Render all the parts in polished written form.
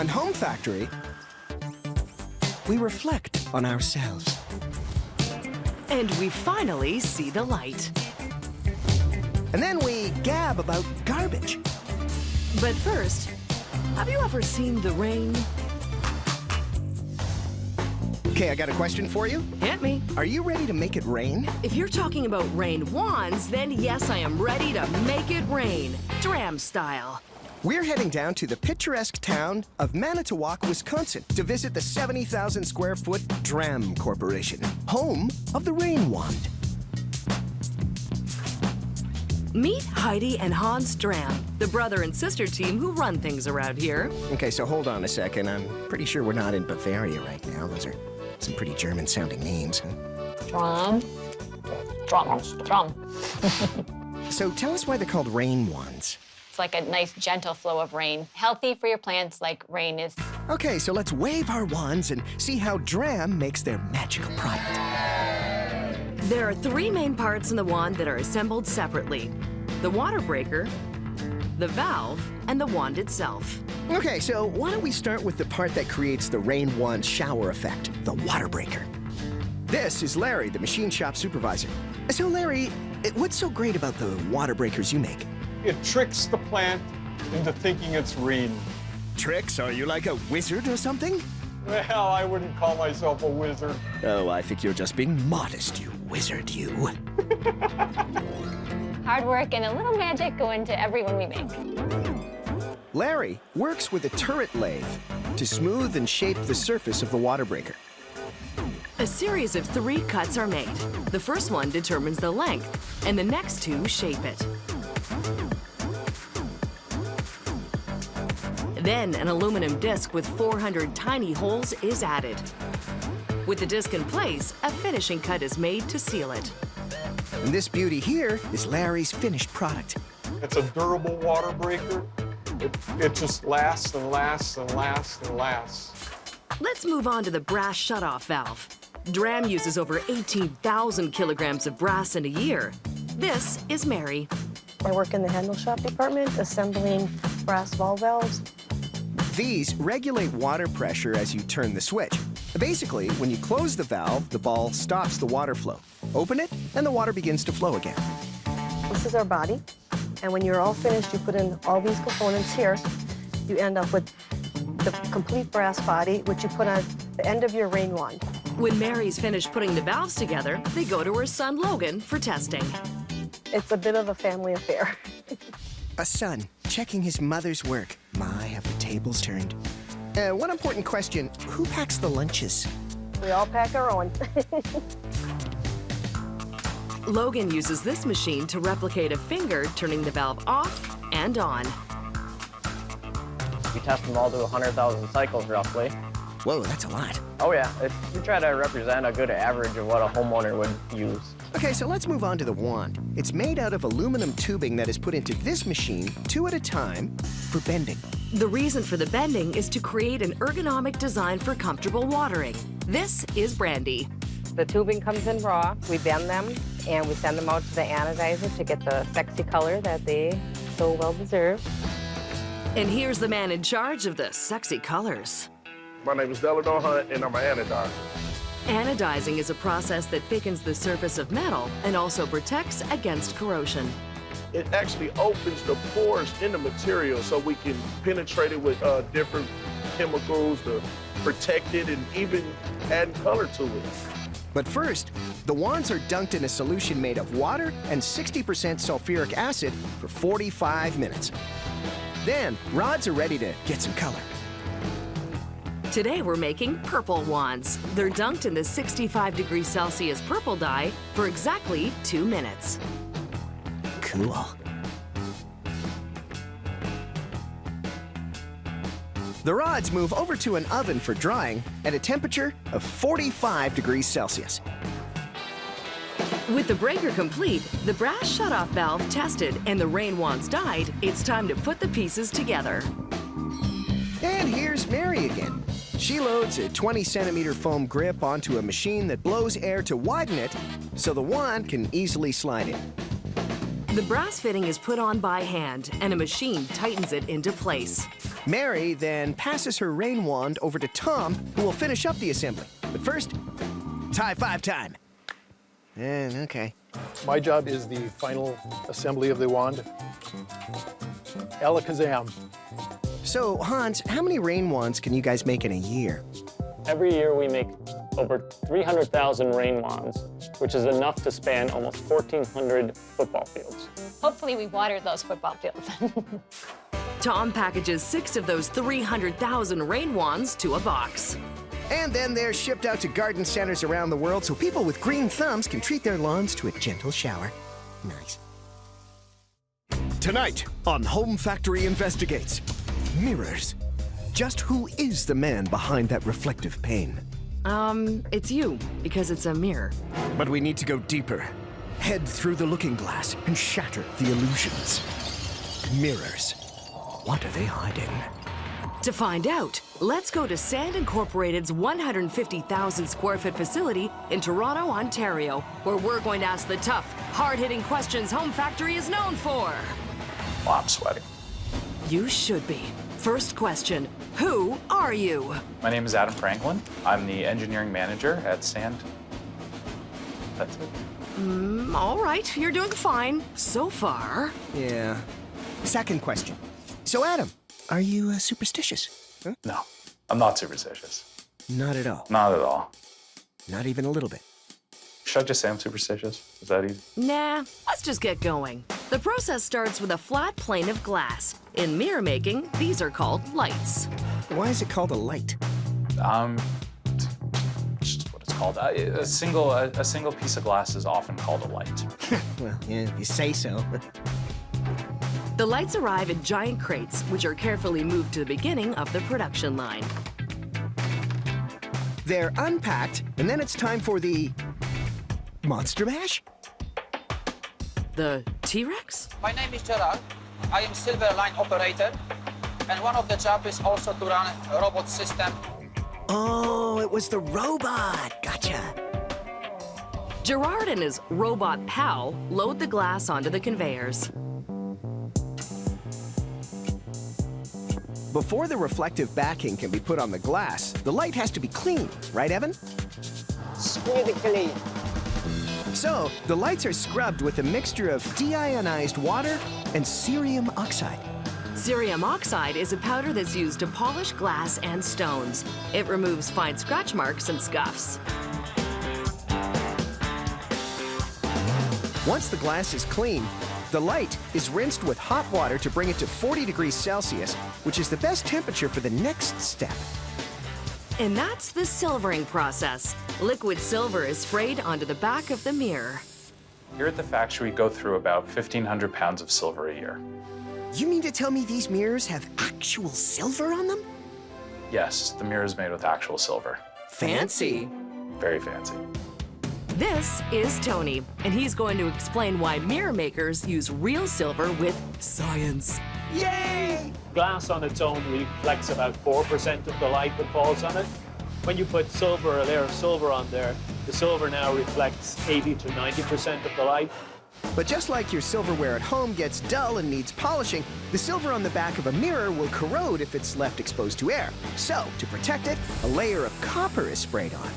On Home Factory, we reflect on ourselves. And we finally see the light. And then we gab about garbage. But first, have you ever seen the rain? Okay, I got a question for you. Hit me. Are you ready to make it rain? If you're talking about rain wands, then yes, I am ready to make it rain, Dram style. We're heading down to the picturesque town of Manitowoc, Wisconsin, to visit the 70,000 square foot Dram Corporation, home of the Rain Wand. Meet Heidi and Hans Dram, the brother and sister team who run things around here. Okay, so hold on a second. I'm pretty sure we're not in Bavaria right now. Those are some pretty German-sounding names. Drum. So tell us why they're called rain wands. It's like a nice, gentle flow of rain. Healthy for your plants like rain is. Okay, so let's wave our wands and see how Dram makes their magical product. There are three main parts in the wand that are assembled separately: the water breaker, the valve, and the wand itself. Okay, so why don't we start with the part that creates the rain wand shower effect, the water breaker. This is Larry, the machine shop supervisor. So Larry, what's so great about the water breakers you make? It tricks the plant into thinking it's rain. Tricks? Are you like a wizard or something? Well, I wouldn't call myself a wizard. Oh, I think you're just being modest, you wizard, you. Hard work and a little magic go into every one we make. Larry works with a turret lathe to smooth and shape the surface of the water breaker. A series of 3 cuts are made. The first one determines the length, and the next 2 shape it. Then an aluminum disc with 400 tiny holes is added. With the disc in place, a finishing cut is made to seal it. And this beauty here is Larry's finished product. It's a durable water breaker. It just lasts and lasts and lasts and lasts. Let's move on to the brass shutoff valve. Dram uses over 18,000 kilograms of brass in a year. This is Mary. I work in the handle shop department, assembling brass ball valves. These regulate water pressure as you turn the switch. Basically, when you close the valve, the ball stops the water flow. Open it, and the water begins to flow again. This is our body, and when you're all finished, you put in all these components here. You end up with the complete brass body, which you put on the end of your rain wand. When Mary's finished putting the valves together, they go to her son Logan for testing. It's a bit of a family affair. A son checking his mother's work. My, have the tables turned. One important question, who packs the lunches? We all pack our own. Logan uses this machine to replicate a finger turning the valve off and on. We test them all to 100,000 cycles roughly. Whoa, that's a lot. Oh yeah, we try to represent a good average of what a homeowner would use. Okay, so let's move on to the wand. It's made out of aluminum tubing that is put into this machine 2 at a time for bending. The reason for the bending is to create an ergonomic design for comfortable watering. This is Brandy. The tubing comes in raw, we bend them, and we send them out to the anodizer to get the sexy color that they so well deserve. And here's the man in charge of the sexy colors. My name is Delano Hunt, and I'm an anodizer. Anodizing is a process that thickens the surface of metal and also protects against corrosion. It actually opens the pores in the material so we can penetrate it with different chemicals to protect it and even add color to it. But first, the wands are dunked in a solution made of water and 60% sulfuric acid for 45 minutes. Then, rods are ready to get some color. Today we're making purple wands. They're dunked in the 65 degrees Celsius purple dye for exactly 2 minutes. Cool. The rods move over to an oven for drying at a temperature of 45 degrees Celsius. With the breaker complete, the brass shutoff valve tested, and the rain wands dyed, it's time to put the pieces together. And here's Mary again. She loads a 20-centimeter foam grip onto a machine that blows air to widen it so the wand can easily slide in. The brass fitting is put on by hand, and a machine tightens it into place. Mary then passes her rain wand over to Tom, who will finish up the assembly. But first, it's high five time. Okay. My job is the final assembly of the wand. Alakazam. So, Hans, how many rain wands can you guys make in a year? Every year we make over 300,000 rain wands, which is enough to span almost 1,400 football fields. Hopefully we water those football fields. Tom packages 6 of those 300,000 rain wands to a box. And then they're shipped out to garden centers around the world so people with green thumbs can treat their lawns to a gentle shower. Nice. Tonight on Home Factory Investigates, mirrors. Just who is the man behind that reflective pane? It's you, because it's a mirror. But we need to go deeper. Head through the looking glass and shatter the illusions. Mirrors. What are they hiding? To find out, let's go to Sand Incorporated's 150,000 square foot facility in Toronto, Ontario, where we're going to ask the tough, hard-hitting questions Home Factory is known for. Well, I'm sweating. You should be. First question, who are you? My name is Adam Franklin. I'm the engineering manager at Sand. That's it. All right, you're doing fine so far. Yeah. Second question. So, Adam, are you superstitious? Huh? No, I'm not superstitious. Not at all. Not at all. Not even a little bit. Should I just say I'm superstitious? Is that easy? Nah, let's just get going. The process starts with a flat plane of glass. In mirror making, these are called lights. Why is it called a light? It's just what it's called. A single piece of glass is often called a light. Well, yeah, if you say so. The lights arrive in giant crates, which are carefully moved to the beginning of the production line. They're unpacked, and then it's time for the Monster Mash? The T-Rex? My name is Gerard. I am silver line operator, and one of the jobs is also to run a robot system. Oh, it was the robot. Gotcha. Gerard and his robot pal load the glass onto the conveyors. Before the reflective backing can be put on the glass, the light has to be clean, right, Evan? Squeaky clean. So, the lights are scrubbed with a mixture of deionized water and cerium oxide. Cerium oxide is a powder that's used to polish glass and stones. It removes fine scratch marks and scuffs. Once the glass is clean, the light is rinsed with hot water to bring it to 40 degrees Celsius, which is the best temperature for the next step. And that's the silvering process. Liquid silver is sprayed onto the back of the mirror. Here at the factory, we go through about 1,500 pounds of silver a year. You mean to tell me these mirrors have actual silver on them? Yes, the mirror is made with actual silver. Fancy. Very fancy. This is Tony, and he's going to explain why mirror makers use real silver with science. Yay! Glass on its own reflects about 4% of the light that falls on it. When you put silver, a layer of silver on there, the silver now reflects 80 to 90% of the light. But just like your silverware at home gets dull and needs polishing, the silver on the back of a mirror will corrode if it's left exposed to air. So, to protect it, a layer of copper is sprayed on.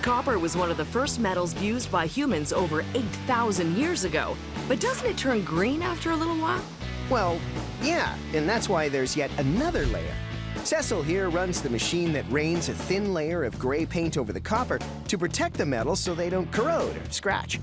Copper was one of the first metals used by humans over 8,000 years ago. But doesn't it turn green after a little while? Well, yeah, and that's why there's yet another layer. Cecil here runs the machine that rains a thin layer of gray paint over the copper to protect the metals so they don't corrode or scratch.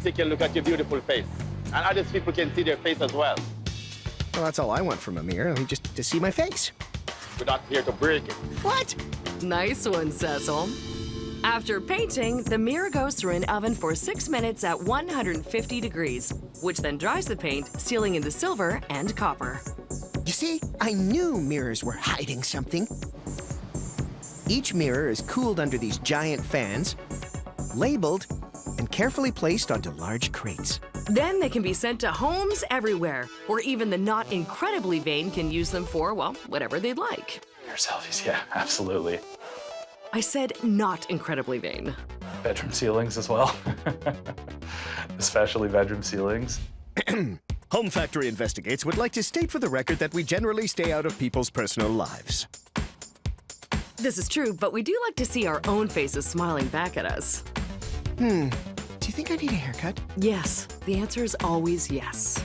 Take a look at your beautiful face. And other people can see their face as well. Well, that's all I want from a mirror, just to see my face. We're not here to break it. What? Nice one, Cecil. After painting, the mirror goes through an oven for 6 minutes at 150 degrees, which then dries the paint, sealing in the silver and copper. You see, I knew mirrors were hiding something. Each mirror is cooled under these giant fans, labeled, and carefully placed onto large crates. Then they can be sent to homes everywhere, where even the not incredibly vain can use them for, well, whatever they'd like. Mirror selfies, yeah, absolutely. I said not incredibly vain. Bedroom ceilings as well. Especially bedroom ceilings. Home Factory Investigates would like to state for the record that we generally stay out of people's personal lives. This is true, but we do like to see our own faces smiling back at us. Do you think I need a haircut? Yes, the answer is always yes.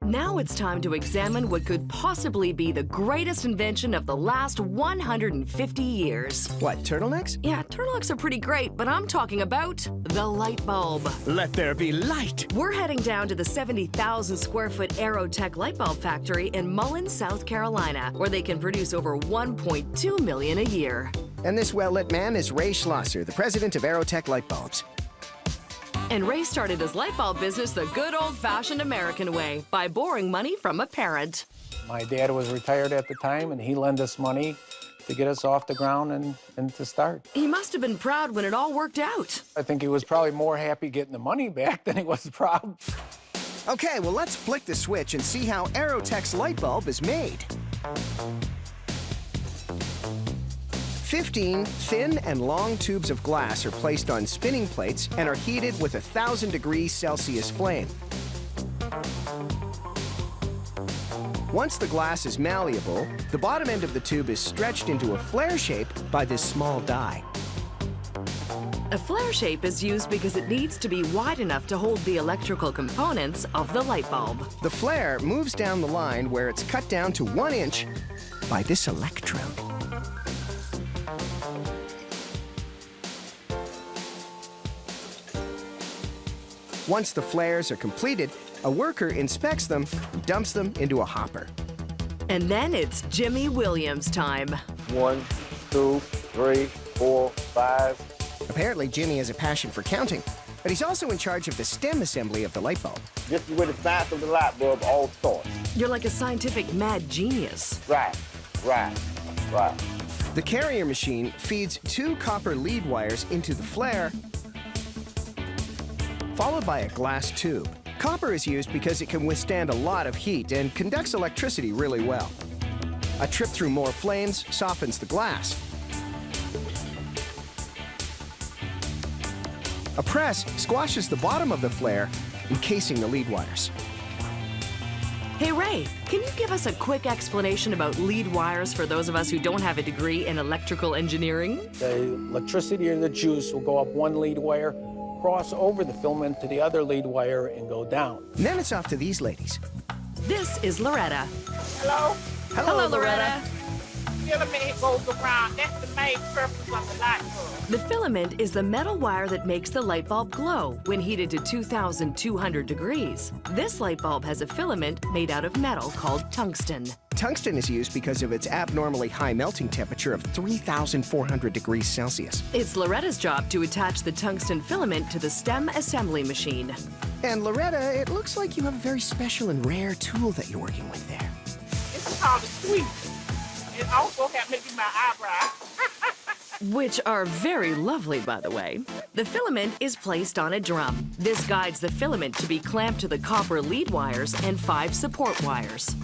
Now it's time to examine what could possibly be the greatest invention of the last 150 years. What, turtlenecks? Yeah, turtlenecks are pretty great, but I'm talking about the light bulb. Let there be light! We're heading down to the 70,000 square foot Aerotech light bulb factory in Mullen, South Carolina, where they can produce over 1.2 million a year. And this well-lit man is Ray Schlosser, the president of Aerotech Light Bulbs. And Ray started his light bulb business the good old-fashioned American way, by borrowing money from a parent. My dad was retired at the time, and he lent us money to get us off the ground and to start. He must have been proud when it all worked out. I think he was probably more happy getting the money back than he was proud. Okay, well, let's flick the switch and see how Aerotech's light bulb is made. 15 thin and long tubes of glass are placed on spinning plates and are heated with a 1,000 degrees Celsius flame. Once the glass is malleable, the bottom end of the tube is stretched into a flare shape by this small die. A flare shape is used because it needs to be wide enough to hold the electrical components of the light bulb. The flare moves down the line where it's cut down to 1 inch by this electrode. Once the flares are completed, a worker inspects them and dumps them into a hopper. And then it's Jimmy Williams time. 1, 2, 3, 4, 5. Apparently, Jimmy has a passion for counting, but he's also in charge of the stem assembly of the light bulb. This is where the science of the light bulb all starts. You're like a scientific mad genius. Right. The carrier machine feeds 2 copper lead wires into the flare, followed by a glass tube. Copper is used because it can withstand a lot of heat and conducts electricity really well. A trip through more flames softens the glass. A press squashes the bottom of the flare, encasing the lead wires. Hey, Ray, can you give us a quick explanation about lead wires for those of us who don't have a degree in electrical engineering? The electricity or the juice will go up one lead wire, cross over the filament to the other lead wire, and go down. And then it's off to these ladies. This is Loretta. Hello? Hello, Loretta. Filament goes around. That's the main purpose of the light bulb. The filament is the metal wire that makes the light bulb glow when heated to 2,200 degrees. This light bulb has a filament made out of metal called tungsten. Tungsten is used because of its abnormally high melting temperature of 3,400 degrees Celsius. It's Loretta's job to attach the tungsten filament to the stem assembly machine. And Loretta, it looks like you have a very special and rare tool that you're working with there. This is called a sweep. It also helps me do my eyebrows. Which are very lovely, by the way. The filament is placed on a drum. This guides the filament to be clamped to the copper lead wires and 5 support wires.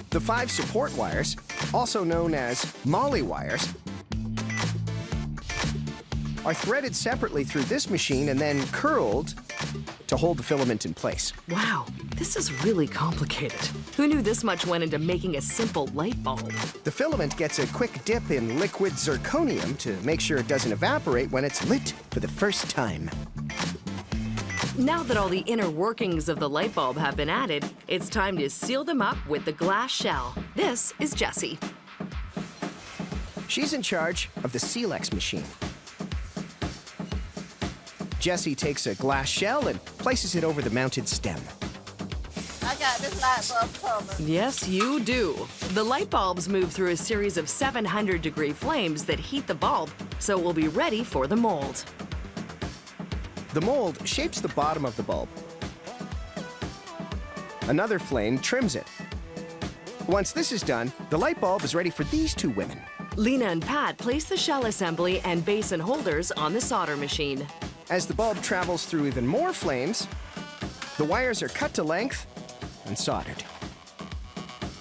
The 5 support wires, also known as molly wires, are threaded separately through this machine and then curled to hold the filament in place. Wow, this is really complicated. Who knew this much went into making a simple light bulb? The filament gets a quick dip in liquid zirconium to make sure it doesn't evaporate when it's lit for the first time. Now that all the inner workings of the light bulb have been added, it's time to seal them up with the glass shell. This is Jessie. She's in charge of the Silex machine. Jessie takes a glass shell and places it over the mounted stem. I got this light bulb covered. Yes, you do. The light bulbs move through a series of 700-degree flames that heat the bulb, so it will be ready for the mold. The mold shapes the bottom of the bulb. Another flame trims it. Once this is done, the light bulb is ready for these 2 women. Lena and Pat place the shell assembly and basin holders on the solder machine. As the bulb travels through even more flames, the wires are cut to length and soldered.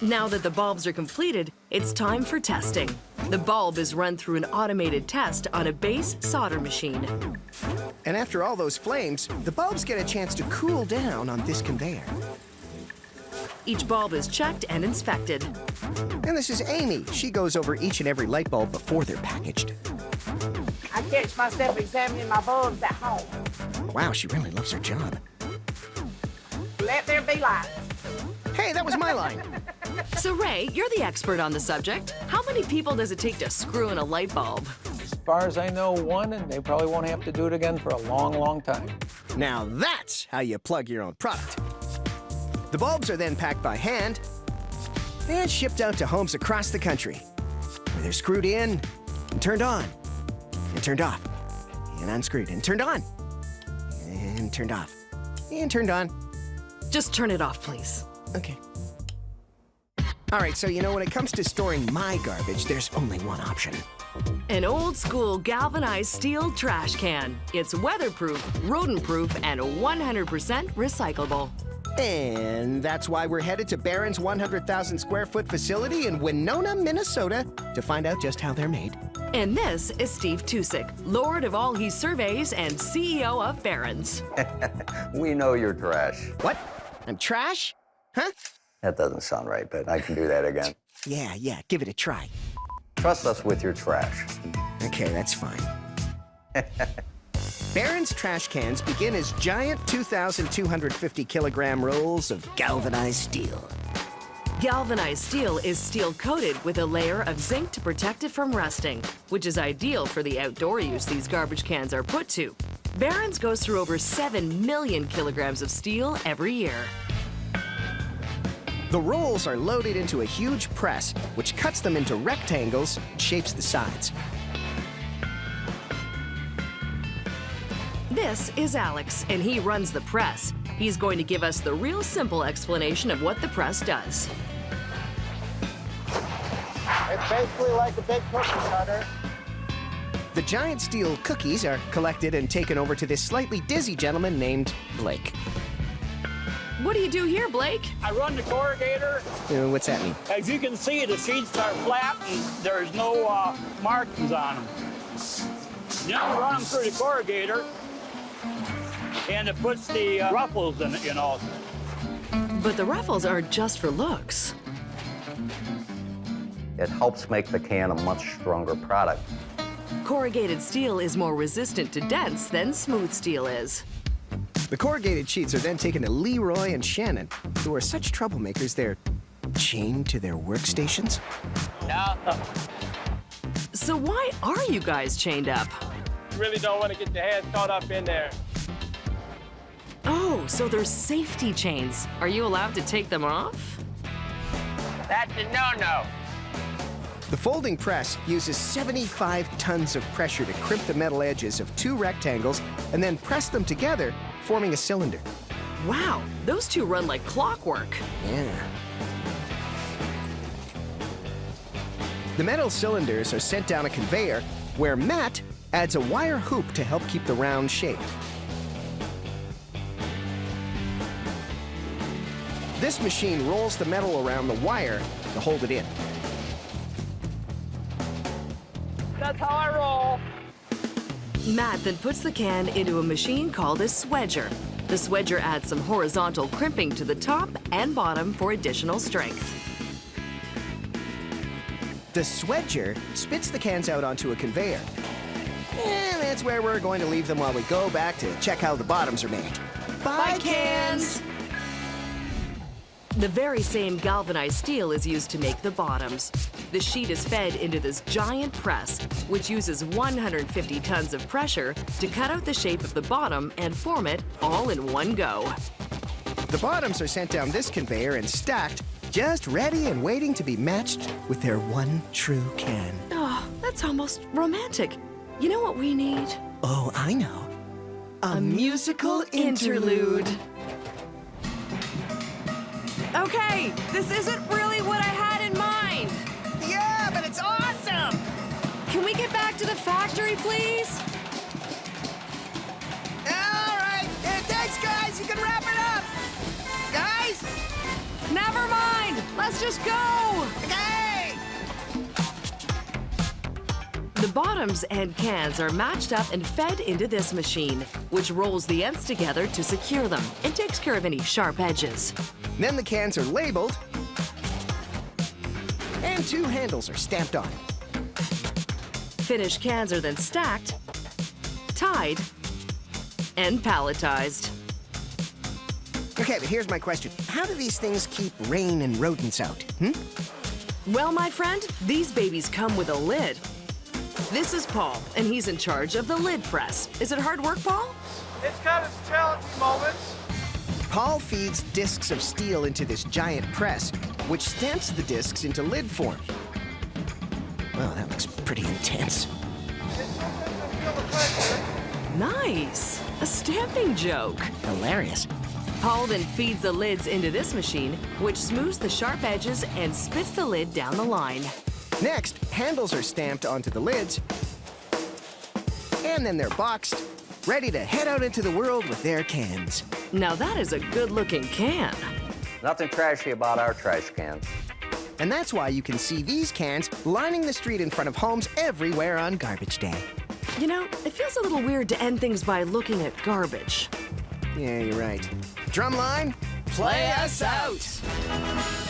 Now that the bulbs are completed, it's time for testing. The bulb is run through an automated test on a base solder machine. And after all those flames, the bulbs get a chance to cool down on this conveyor. Each bulb is checked and inspected. And this is Amy. She goes over each and every light bulb before they're packaged. I catch myself examining my bulbs at home. Wow, she really loves her job. Let there be light. Hey, that was my line. So, Ray, you're the expert on the subject. How many people does it take to screw in a light bulb? As far as I know, one, and they probably won't have to do it again for a long, long time. Now that's how you plug your own product. The bulbs are then packed by hand and shipped out to homes across the country, where they're screwed in and turned on and turned off and unscrewed and turned on and turned off and turned on. Just turn it off, please. Okay. All right, so you know, when it comes to storing my garbage, there's only one option. An old-school galvanized steel trash can. It's weatherproof, rodent-proof, and 100% recyclable. And that's why we're headed to Barron's 100,000 square foot facility in Winona, Minnesota, to find out just how they're made. And this is Steve Tusick, Lord of all he surveys and CEO of Barron's. We know you're trash. What? I'm trash? Huh? That doesn't sound right, but I can do that again. Yeah, give it a try. Trust us with your trash. Okay, that's fine. Barron's trash cans begin as giant 2,250 kilogram rolls of galvanized steel. Galvanized steel is steel coated with a layer of zinc to protect it from rusting, which is ideal for the outdoor use these garbage cans are put to. Barron's goes through over 7 million kilograms of steel every year. The rolls are loaded into a huge press, which cuts them into rectangles and shapes the sides. This is Alex, and he runs the press. He's going to give us the real simple explanation of what the press does. It's basically like a big cookie cutter. The giant steel cookies are collected and taken over to this slightly dizzy gentleman named Blake. What do you do here, Blake? I run the corrugator. What's that mean? As you can see, the sheets are flat and there's no markings on them. Now run them through the corrugator, and it puts the ruffles in it, you know. But the ruffles aren't just for looks. It helps make the can a much stronger product. Corrugated steel is more resistant to dents than smooth steel is. The corrugated sheets are then taken to Leroy and Shannon, who are such troublemakers they're chained to their workstations. No. So why are you guys chained up? You really don't want to get your hands caught up in there. Oh, so there's safety chains. Are you allowed to take them off? That's a no-no. The folding press uses 75 tons of pressure to crimp the metal edges of two rectangles and then press them together, forming a cylinder. Wow, those two run like clockwork. Yeah. The metal cylinders are sent down a conveyor where Matt adds a wire hoop to help keep the round shape. This machine rolls the metal around the wire to hold it in. That's how I roll. Matt then puts the can into a machine called a swedger. The swedger adds some horizontal crimping to the top and bottom for additional strength. The swedger spits the cans out onto a conveyor. And that's where we're going to leave them while we go back to check how the bottoms are made. Bye, cans! The very same galvanized steel is used to make the bottoms. The sheet is fed into this giant press, which uses 150 tons of pressure to cut out the shape of the bottom and form it all in one go. The bottoms are sent down this conveyor and stacked, just ready and waiting to be matched with their one true can. Oh, that's almost romantic. You know what we need? Oh, I know. A musical interlude. Okay, this isn't really what I had in mind. Yeah, but it's awesome! Can we get back to the factory, please? All right. Thanks, guys. You can wrap it up. Guys? Never mind. Let's just go. Okay. The bottoms and cans are matched up and fed into this machine, which rolls the ends together to secure them and takes care of any sharp edges. Then the cans are labeled, and 2 handles are stamped on. Finished cans are then stacked, tied, and palletized. Okay, but here's my question. How do these things keep rain and rodents out? Well, my friend, these babies come with a lid. This is Paul, and he's in charge of the lid press. Is it hard work, Paul? It's got its challenging moments. Paul feeds discs of steel into this giant press, which stamps the discs into lid form. Wow, that looks pretty intense. Nice! A stamping joke. Hilarious. Paul then feeds the lids into this machine, which smooths the sharp edges and spits the lid down the line. Next, handles are stamped onto the lids, and then they're boxed, ready to head out into the world with their cans. Now that is a good-looking can. Nothing trashy about our trash cans. And that's why you can see these cans lining the street in front of homes everywhere on Garbage Day. You know, it feels a little weird to end things by looking at garbage. Yeah, you're right. Drumline, play us out!